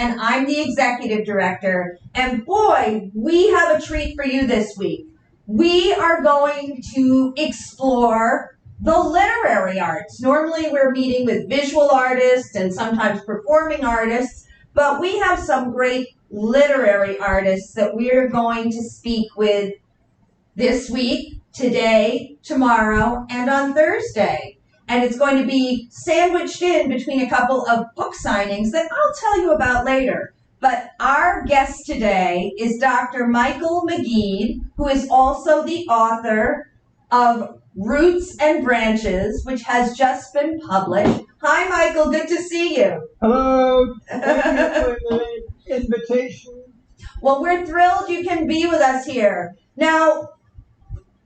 and I'm the executive director. And boy, we have a treat for you this week. We are going to explore the literary arts. Normally we're meeting with visual artists and sometimes performing artists, but we have some great literary artists that we're going to speak with this week, today, tomorrow, and on Thursday. And it's going to be sandwiched in between a couple of book signings that I'll tell you about later. But our guest today is Dr. Michael Meguid, who is also the author of Roots and Branches, which has just been published. Hi, Michael. Good to see you. Hello. Thank you for the invitation. Well, we're thrilled you can be with us here. Now,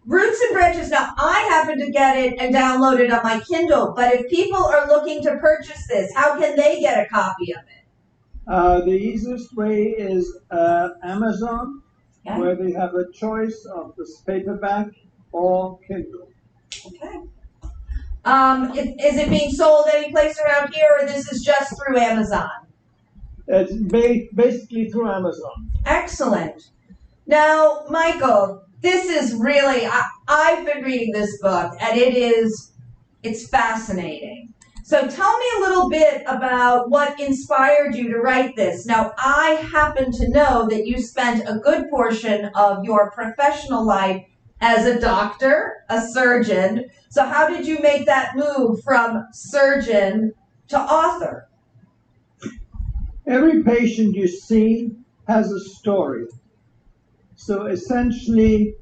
Roots and Branches, now I happen to get it and download it on my Kindle, but if people are looking to purchase this, how can they get a copy of it? The easiest way is Amazon, where they have a choice of this paperback or Kindle. Okay. Is it being sold any place around here, or this is just through Amazon? It's basically through Amazon. Excellent. Now, Michael, this is really, I've been reading this book, and it's fascinating. So tell me a little bit about what inspired you to write this. Now, I happen to know that you spent a good portion of your professional life as a doctor, a surgeon. So how did you make that move from surgeon to author? Every patient you see has a story. So essentially,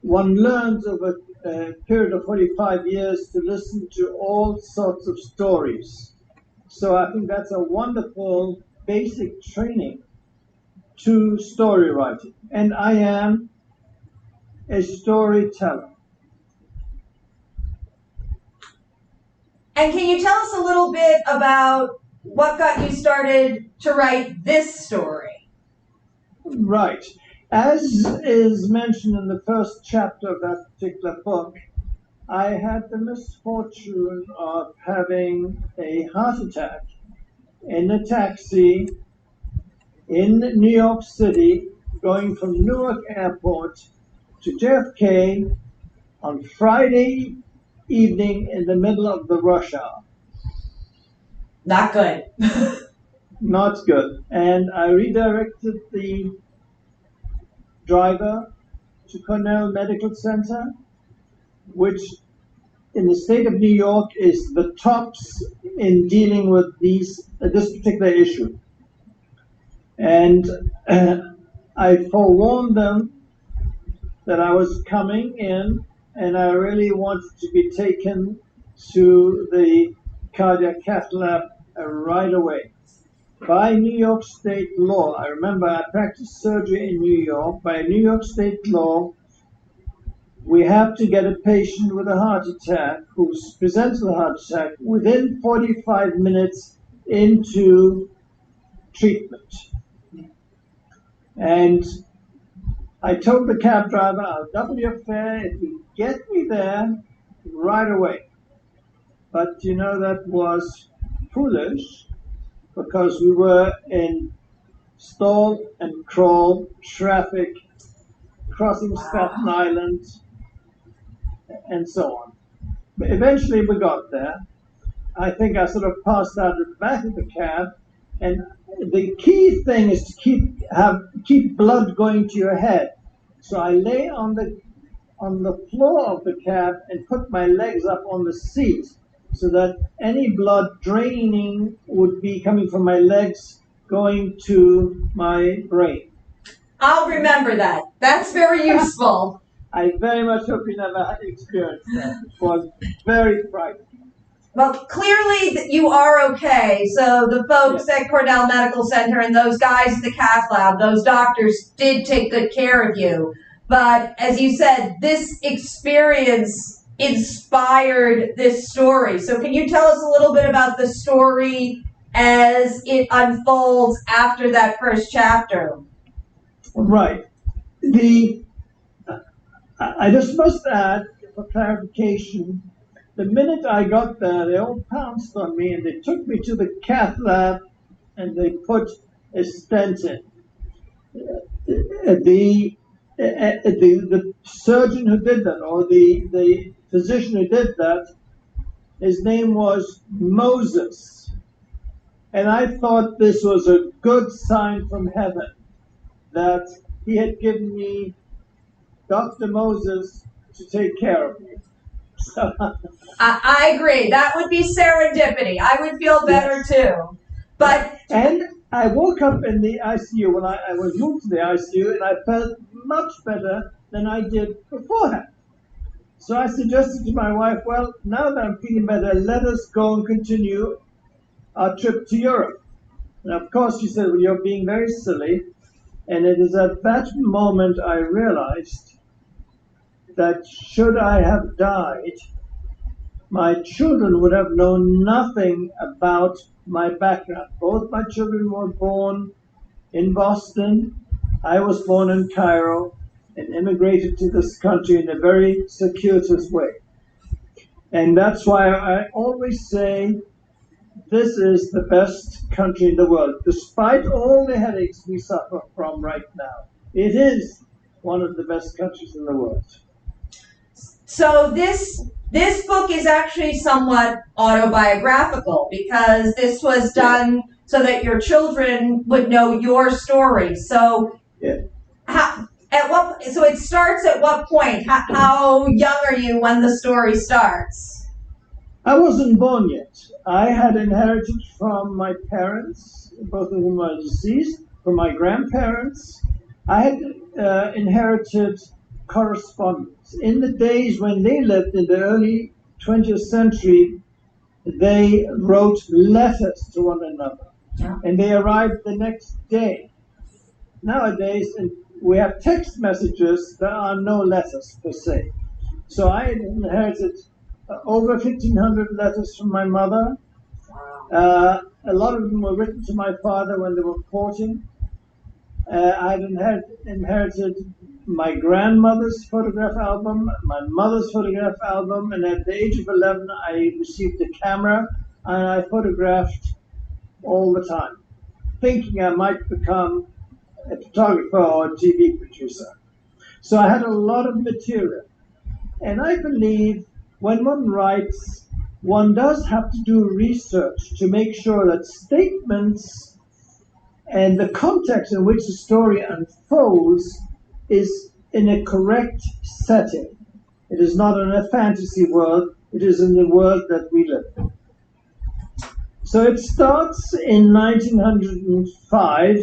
one learns over a period of 45 years to listen to all sorts of stories. So I think that's a wonderful basic training to story writing. And I am a storyteller. And can you tell us a little bit about what got you started to write this story? Right. As is mentioned in the first chapter of that particular book, I had the misfortune of having a heart attack in a taxi in New York City, going from Newark Airport to JFK on Friday evening in the middle of the rush hour. Not good. Not good. And I redirected the driver to Cornell Medical Center, which in the state of New York is the tops in dealing with this particular issue. And I forewarned them that I was coming in, and I really wanted to be taken to the cardiac cath lab right away. By New York state law, I remember I practiced surgery in New York. By New York state law, we have to get a patient with a heart attack who presents with a heart attack within 45 minutes into treatment. And I told the cab driver, I'll double your fare if you get me there right away. But you know, that was foolish, because we were in stall and crawl traffic, crossing Staten Island, and so on. But eventually we got there. I think I sort of passed out at the back of the cab, and the key thing is to keep blood going to your head. So I lay on the floor of the cab and put my legs up on the seat, so that any blood draining would be coming from my legs going to my brain. I'll remember that. That's very useful. I very much hope you never experienced that. It was very frightening. Well, clearly you are okay. So the folks at Cornell Medical Center and those guys at the cath lab, those doctors did take good care of you. But as you said, this experience inspired this story. So can you tell us a little bit about the story as it unfolds after that first chapter? Right. I just must add, for clarification, the minute I got there, they all pounced on me and they took me to the cath lab and they put a stent in. The surgeon who did that, or the physician who did that, his name was Moses. And I thought this was a good sign from heaven that he had given me Dr. Moses to take care of me. So, I agree. That would be serendipity. I would feel better too. But and I woke up in the ICU when I was moved to the ICU, and I felt much better than I did beforehand. So I suggested to my wife, well, now that I'm feeling better, let us go and continue our trip to Europe. And of course, she said, well, you're being very silly. And it is at that moment I realized that should I have died, my children would have known nothing about my background. Both my children were born in Boston. I was born in Cairo and immigrated to this country in a very circuitous way. And that's why I always say this is the best country in the world. Despite all the headaches we suffer from right now, it is one of the best countries in the world. so this book is actually somewhat autobiographical because this was done so that your children would know your story. So so it starts at what point? How young are you when the story starts? I wasn't born yet. I had inherited from my parents, both of whom are deceased, from my grandparents. I had inherited correspondence. In the days when they lived in the early 20th century, they wrote letters to one another, and they arrived the next day. Nowadays, we have text messages. There are no letters per se. So I inherited over 1,500 letters from my mother. A lot of them were written to my father when they were courting. I had inherited my grandmother's photograph album, my mother's photograph album, and at the age of 11, I received a camera, and I photographed all the time, thinking I might become a photographer or a TV producer. So I had a lot of material. And I believe when one writes, one does have to do research to make sure that statements and the context in which the story unfolds is in a correct setting. It is not in a fantasy world, it is in the world that we live in. So it starts in 1905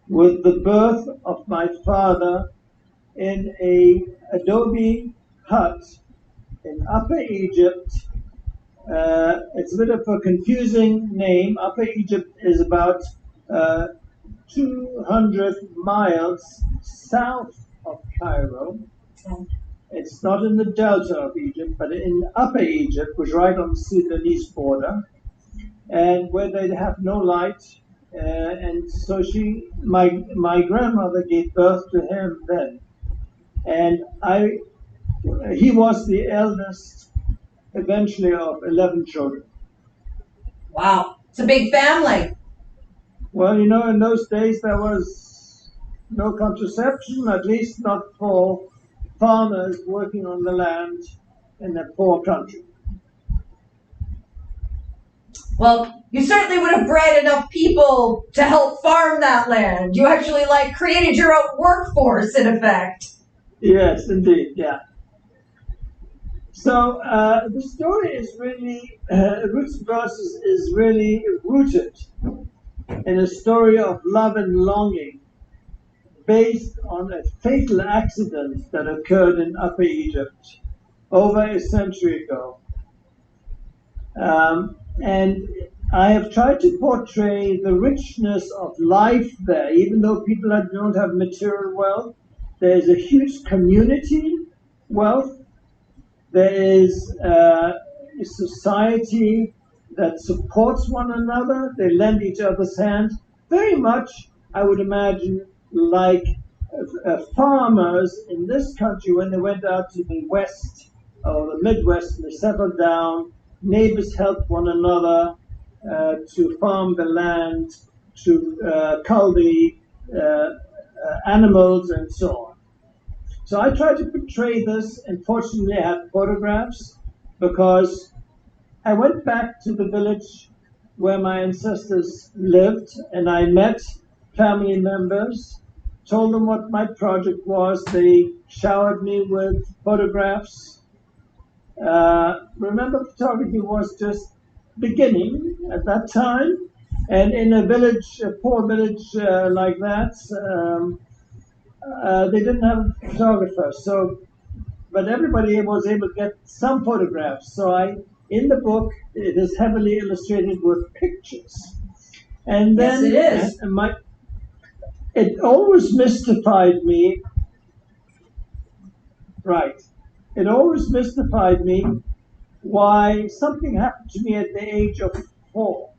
with the birth of my father in a adobe hut in Upper Egypt. It's a bit of a confusing name. Upper Egypt is about 200 miles south of Cairo. It's not in the delta of Egypt, but in Upper Egypt, which is right on the Sudanese border, and where they have no light. And so my grandmother gave birth to him then. And he was the eldest, eventually, of 11 children. Wow, it's a big family. Well, in those days there was no contraception, at least not for farmers working on the land in a poor country. Well, you certainly would have bred enough people to help farm that land. You actually created your own workforce in effect. Yes, indeed, yeah. So the story is really, Roots and Grasses is really rooted in a story of love and longing based on a fatal accident that occurred in Upper Egypt over a century ago. And I have tried to portray the richness of life there, even though people don't have material wealth. There is a huge community wealth. There is a society that supports one another. They lend each other's hand. Very much, I would imagine, like farmers in this country when they went out to the West or the Midwest and they settled down. Neighbors helped one another to farm the land. cull the animals and so on. So I tried to portray this, and fortunately I had photographs because I went back to the village where my ancestors lived, and I met family members, told them what my project was. They showered me with photographs. Remember, photography was just beginning at that time, and in a village, a poor village like that, they didn't have a photographer. So, but everybody was able to get some photographs. So in the book, it is heavily illustrated with pictures. And Yes, then it is. it always mystified me. Right. It always mystified me why something happened to me at the age of 4.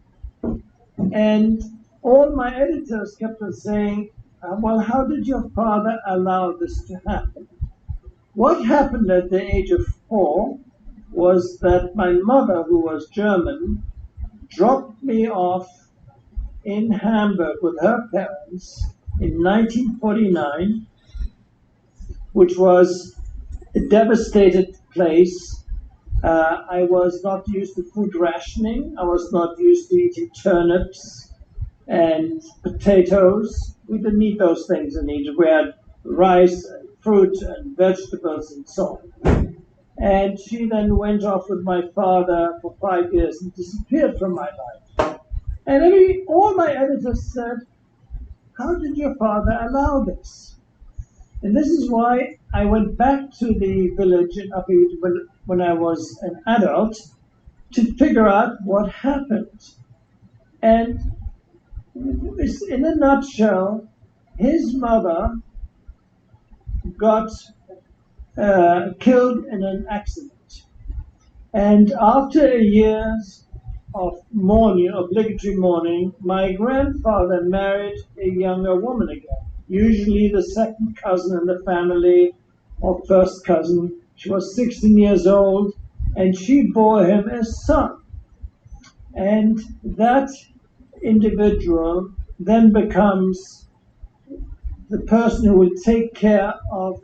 And all my editors kept on saying, well, how did your father allow this to happen? What happened at the age of 4 was that my mother, who was German, dropped me off in Hamburg with her parents in 1949, which was a devastated place. I was not used to food rationing. I was not used to eating turnips and potatoes. We didn't eat those things in Egypt. We had rice, fruit, and vegetables, and so on. And she then went off with my father for 5 years and disappeared from my life. And all my editors said, how did your father allow this? And this is why I went back to the village in Upper Egypt when I was an adult to figure out what happened. And in a nutshell, his mother got killed in an accident. And after years of mourning, obligatory mourning, my grandfather married a younger woman again, usually the second cousin in the family or first cousin. She was 16 years old, and she bore him a son. And that individual then becomes the person who will take care of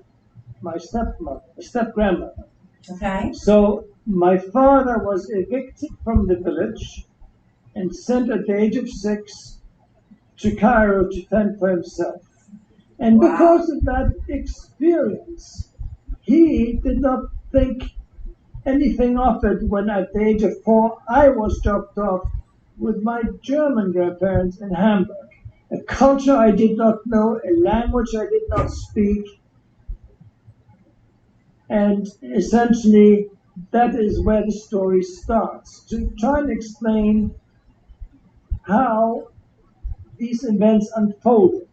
my step-grandmother. Okay. So my father was evicted from the village and sent at the age of 6 to Cairo to fend for himself. And Wow. because of that experience, he did not think anything of it when at the age of 4 I was dropped off with my German grandparents in Hamburg. A culture I did not know, a language I did not speak, and essentially that is where the story starts, to try and explain how these events unfolded.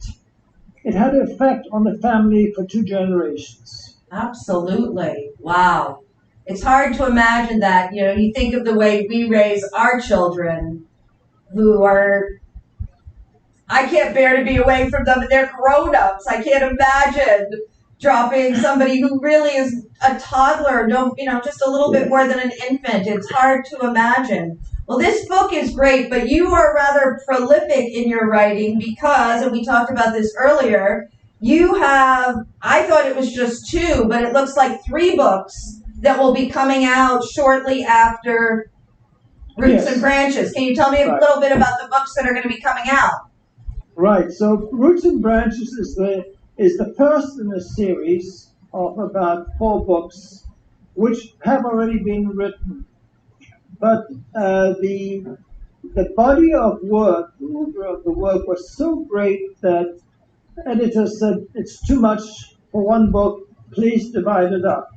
It had an effect on the family for 2 generations. Absolutely. Wow. It's hard to imagine that. You know, you think of the way we raise our children who are, I can't bear to be away from them, and they're grown-ups. I can't imagine dropping somebody who really is a toddler, just a little bit more than an infant. It's hard to imagine. Well, this book is great, but you are rather prolific in your writing because, and we talked about this earlier, you have, I thought it was just 2, but it looks like 3 books that will be coming out shortly after Roots and Branches. Can you tell me a little bit about the books that are going to be coming out? Right. So Roots and Branches is the first in a series of about 4 books, which have already been written. But the body of work, the order of the work was so great that editors said it's too much for one book. Please divide it up.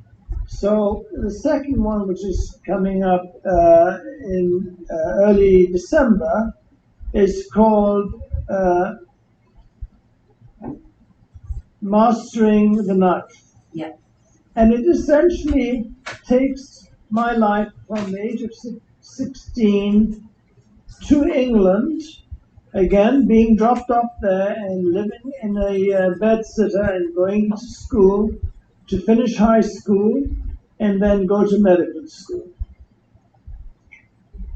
So the second one, which is coming up in early December, is called Mastering the Knife. Yeah. And it essentially takes my life from the age of 16 to England, again being dropped off there and living in a bedsitter and going to school to finish high school and then go to medical school.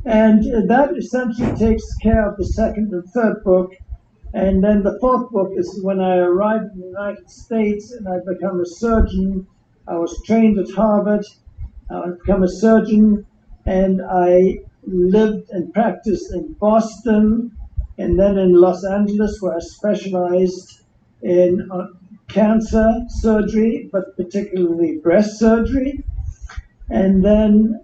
And that essentially takes care of the second and third book. And then the fourth book is when I arrived in the United States and I become a surgeon. I was trained at Harvard. I became a surgeon, and I lived and practiced in Boston and then in Los Angeles, where I specialized in cancer surgery, but particularly breast surgery. And then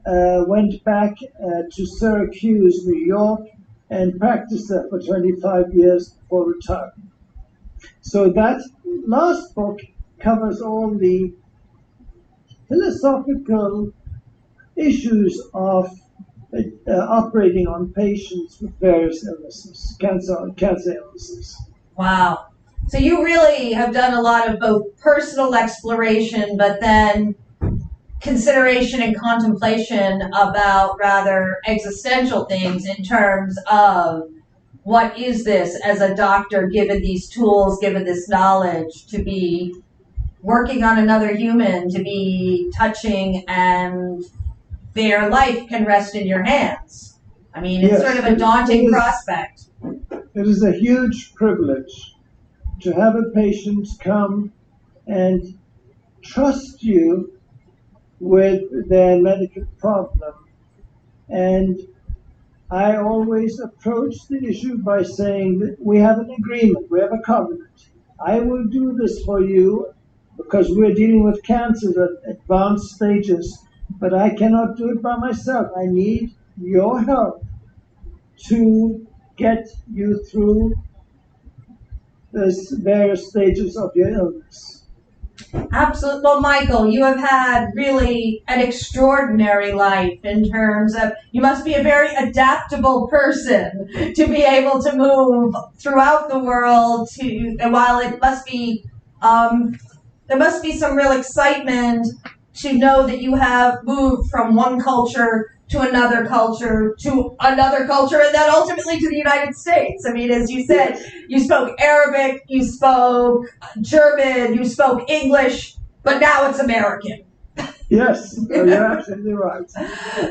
went back to Syracuse, New York, and practiced there for 25 years before retirement. So that last book covers all the philosophical issues of operating on patients with various illnesses, cancer illnesses. Wow. So you really have done a lot of both personal exploration, but then consideration and contemplation about rather existential things in terms of what is this as a doctor, given these tools, given this knowledge, to be working on another human, to be touching, and their life can rest in your hands. I mean, it's sort of a daunting prospect. It is a huge privilege to have a patient come and trust you with their medical problem. And I always approach the issue by saying that we have an agreement, we have a covenant. I will do this for you because we're dealing with cancers at advanced stages, but I cannot do it by myself. I need your help to get you through the various stages of your illness. Absolutely. Well, Michael, you have had really an extraordinary life in terms of, you must be a very adaptable person to be able to move throughout the world and while it must be, there must be some real excitement to know that you have moved from one culture to another culture, and then ultimately to the United States. I mean, as you said, you spoke Arabic, you spoke German, you spoke English, but now it's American. Yes, you're absolutely right.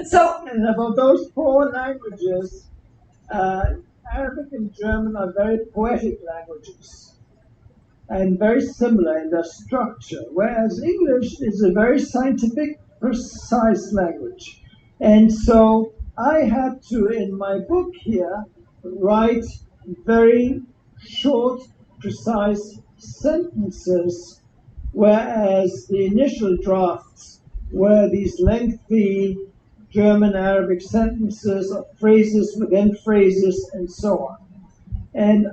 So, and about those four languages, Arabic and German are very poetic languages and very similar in their structure, whereas English is a very scientific, precise language. And so I had to, in my book here, write very short, precise sentences, whereas the initial drafts were these lengthy German Arabic sentences of phrases within phrases and so on. And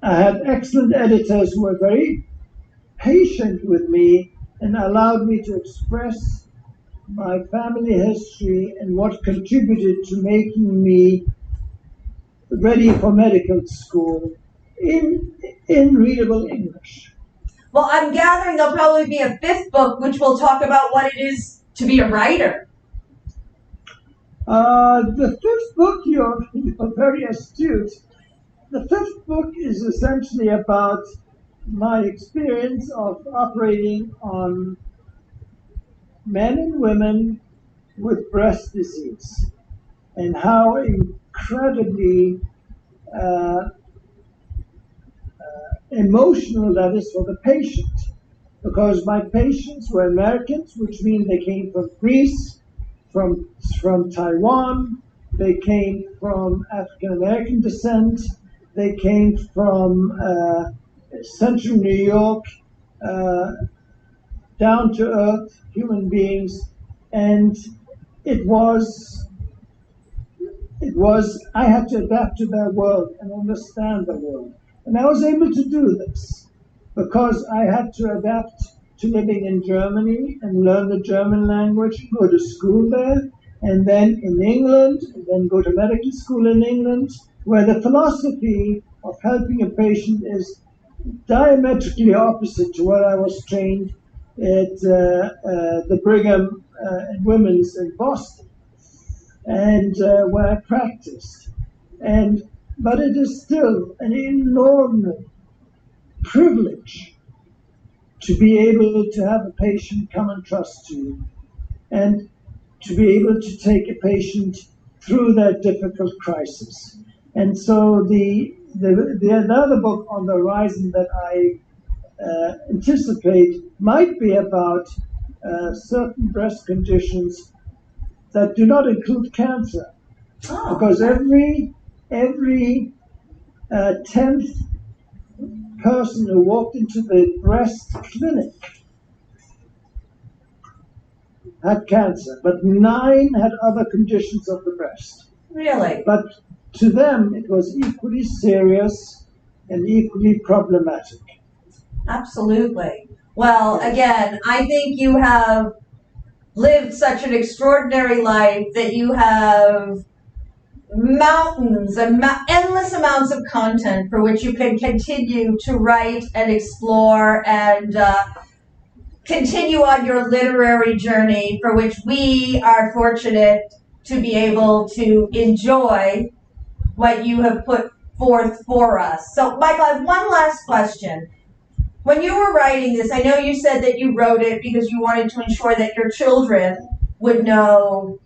I had excellent editors who were very patient with me and allowed me to express my family history and what contributed to making me ready for medical school in readable English. Well, I'm gathering there'll probably be a fifth book which will talk about what it is to be a writer. The fifth book, you're very astute. The fifth book is essentially about my experience of operating on men and women with breast disease and how incredibly emotional that is for the patient. Because my patients were Americans, which means they came from Greece, from Taiwan, they came from African American descent, they came from central New York, down to earth human beings, and it was I had to adapt to their world and understand the world. And I was able to do this because I had to adapt to living in Germany and learn the German language, go to school there, and then in England, and then go to medical school in England, where the philosophy of helping a patient is diametrically opposite to what I was trained at the Brigham and Women's in Boston, and where I practiced. But it is still an enormous privilege to be able to have a patient come and trust you, and to be able to take a patient through that difficult crisis. And so the other book on the horizon that I anticipate might be about certain breast conditions that do not include cancer, because every 10th person who walked into the breast clinic had cancer, but 9 had other conditions of the breast. Really? But to them, it was equally serious and equally problematic. Absolutely. Well, again, I think you have lived such an extraordinary life that you have mountains and endless amounts of content for which you can continue to write and explore and continue on your literary journey, for which we are fortunate to be able to enjoy what you have put forth for us. So, Michael, I have one last question. When you were writing this, I know you said that you wrote it because you wanted to ensure that your children would know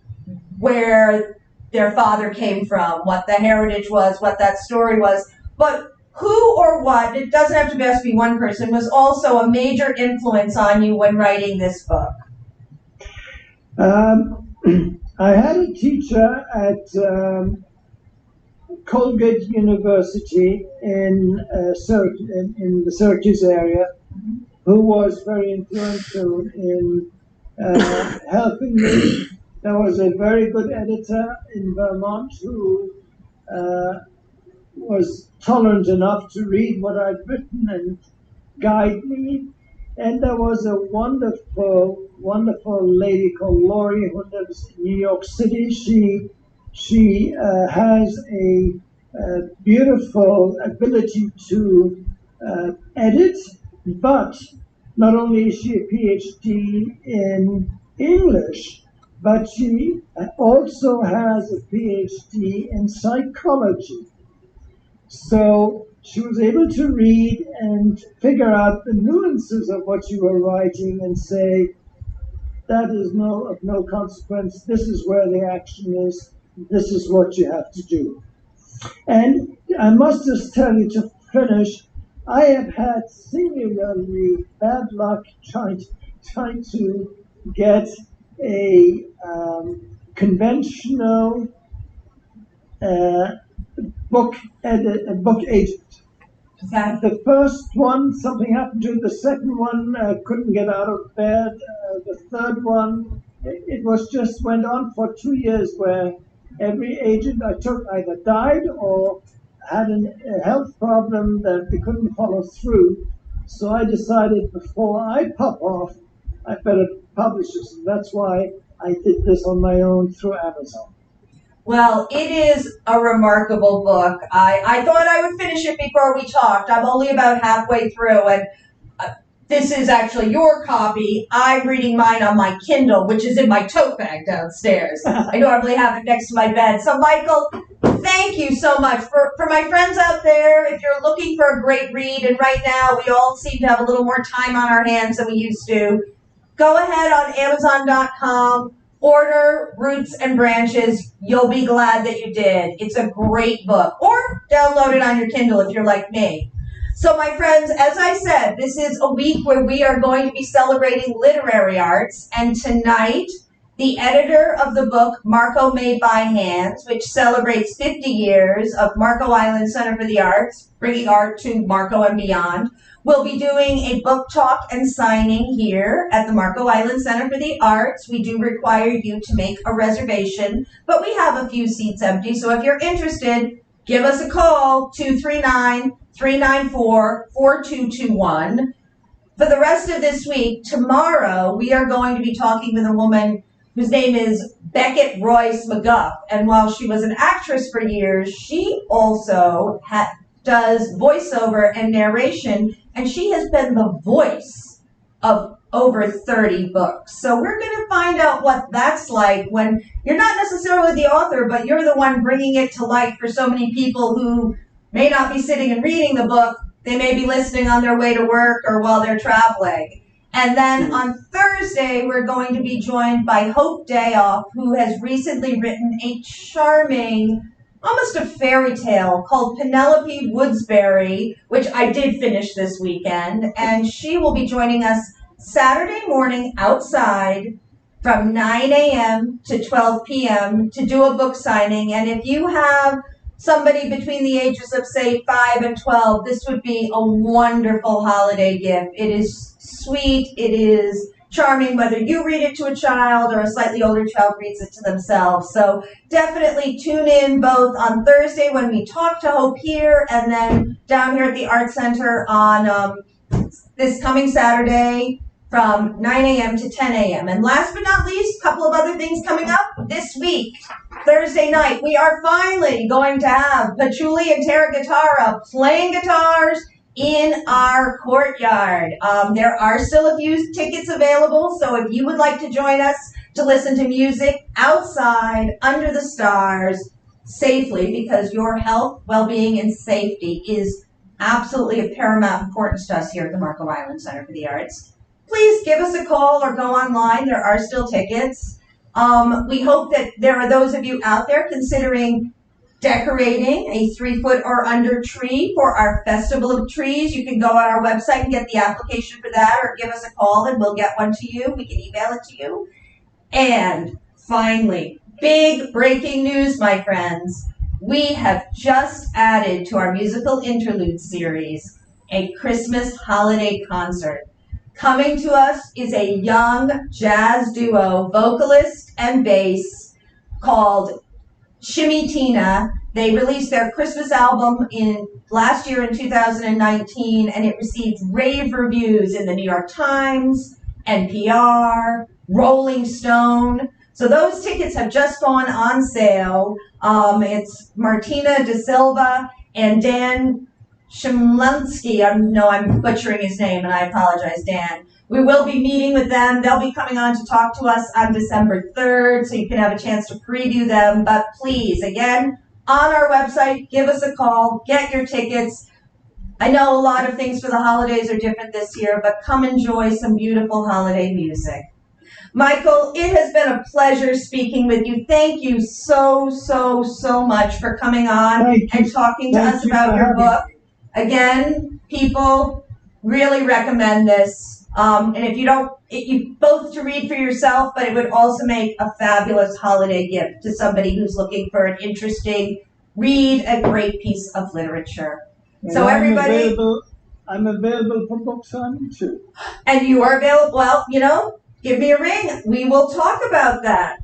where their father came from, what the heritage was, what that story was. But who or what, it doesn't have to just be one person, was also a major influence on you when writing this book? I had a teacher at Colgate University in the Syracuse area, who was very influential in helping me. There was a very good editor in Vermont who was tolerant enough to read what I'd written and guide me. And there was a wonderful, wonderful lady called Laurie who lives in New York City. She has a beautiful ability to edit, but not only is she a PhD in English, but she also has a PhD in psychology. So she was able to read and figure out the nuances of what you were writing and say, that is of no consequence, this is where the action is, this is what you have to do. And I must just tell you to finish, I have had singularly bad luck trying to get a conventional book agent. Okay. The first one, something happened to it. The second one couldn't get out of bed. The third one, it was just went on for 2 years where every agent I took either died or had a health problem that they couldn't follow through. So I decided before I pop off, I better publish this. And that's why I did this on my own through Amazon. Well, it is a remarkable book. I thought I would finish it before we talked. I'm only about halfway through, and this is actually your copy. I'm reading mine on my Kindle, which is in my tote bag downstairs. I normally have it next to my bed. So, Michael, thank you so much. For my friends out there, if you're looking for a great read, and right now we all seem to have a little more time on our hands than we used to, go ahead on Amazon.com. Order Roots and Branches. You'll be glad that you did. It's a great book. Or download it on your Kindle if you're like me. So, my friends, as I said, this is a week where we are going to be celebrating literary arts. And tonight, the editor of the book, Marco Made by Hands, which celebrates 50 years of Marco Island Center for the Arts, bringing art to Marco and beyond, we'll be doing a book talk and signing here at the Marco Island Center for the Arts. We do require you to make a reservation, but we have a few seats empty. So if you're interested, give us a call, 239-394-4221. For the rest of this week, tomorrow, we are going to be talking with a woman whose name is Beckett Royce McGuff. And while she was an actress for years, she also does voiceover and narration, and she has been the voice of over 30 books. So we're going to find out what that's like when you're not necessarily the author, but you're the one bringing it to life for so many people who may not be sitting and reading the book. They may be listening on their way to work or while they're traveling. And then on Thursday, we're going to be joined by Hope Dayoff, who has recently written a charming, almost a fairy tale called Penelope Woodsbury, which I did finish this weekend. And she will be joining us Saturday morning outside from 9 a.m. to 12 p.m. to do a book signing. And if you have somebody between the ages of, say, 5 and 12, this would be a wonderful holiday gift. It is sweet, it is charming, whether you read it to a child or a slightly older child reads it to themselves. So definitely tune in both on Thursday when we talk to Hope here, and then down here at the Art Center on this coming Saturday from 9 a.m. to 10 a.m. And last but not least, a couple of other things coming up this week. Thursday night, we are finally going to have Patchouli and Terra Guitarra playing guitars in our courtyard. There are still a few tickets available, so if you would like to join us to listen to music outside, under the stars, safely, because your health, well-being, and safety is absolutely of paramount importance to us here at the Marco Island Center for the Arts, please give us a call or go online. There are still tickets. We hope that there are those of you out there considering decorating a 3-foot or under tree for our Festival of Trees. You can go on our website and get the application for that, or give us a call and we'll get one to you. We can email it to you. And finally, big breaking news, my friends. We have just added to our musical interlude series a Christmas holiday concert. Coming to us is a young jazz duo, vocalist and bass, called Shimmy Tina. They released their Christmas album last year in 2019, and it received rave reviews in the New York Times, NPR, Rolling Stone. So those tickets have just gone on sale. It's Martina De Silva and Dan Shimlansky. I'm butchering his name, and I apologize, Dan. We will be meeting with them. They'll be coming on to talk to us on December 3rd, so you can have a chance to preview them. But please, again, on our website, give us a call, get your tickets. I know a lot of things for the holidays are different this year, but come enjoy some beautiful holiday music. Michael, it has been a pleasure speaking with you. Thank you so, so, so much for coming on and talking to us about your book. Again, people really recommend this. And if you don't, you both to read for yourself, but it would also make a fabulous holiday gift to somebody who's looking for an interesting read, a great piece of literature. And so everybody, I'm available for book signing too. And you are available. Well, give me a ring. We will talk about that.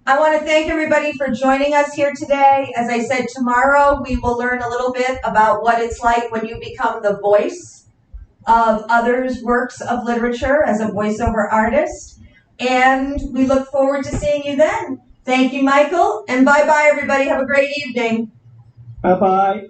I want to thank everybody for joining us here today. As I said, tomorrow we will learn a little bit about what it's like when you become the voice of others' works of literature as a voiceover artist. And we look forward to seeing you then. Thank you, Michael. And bye-bye, everybody. Have a great evening. Bye-bye.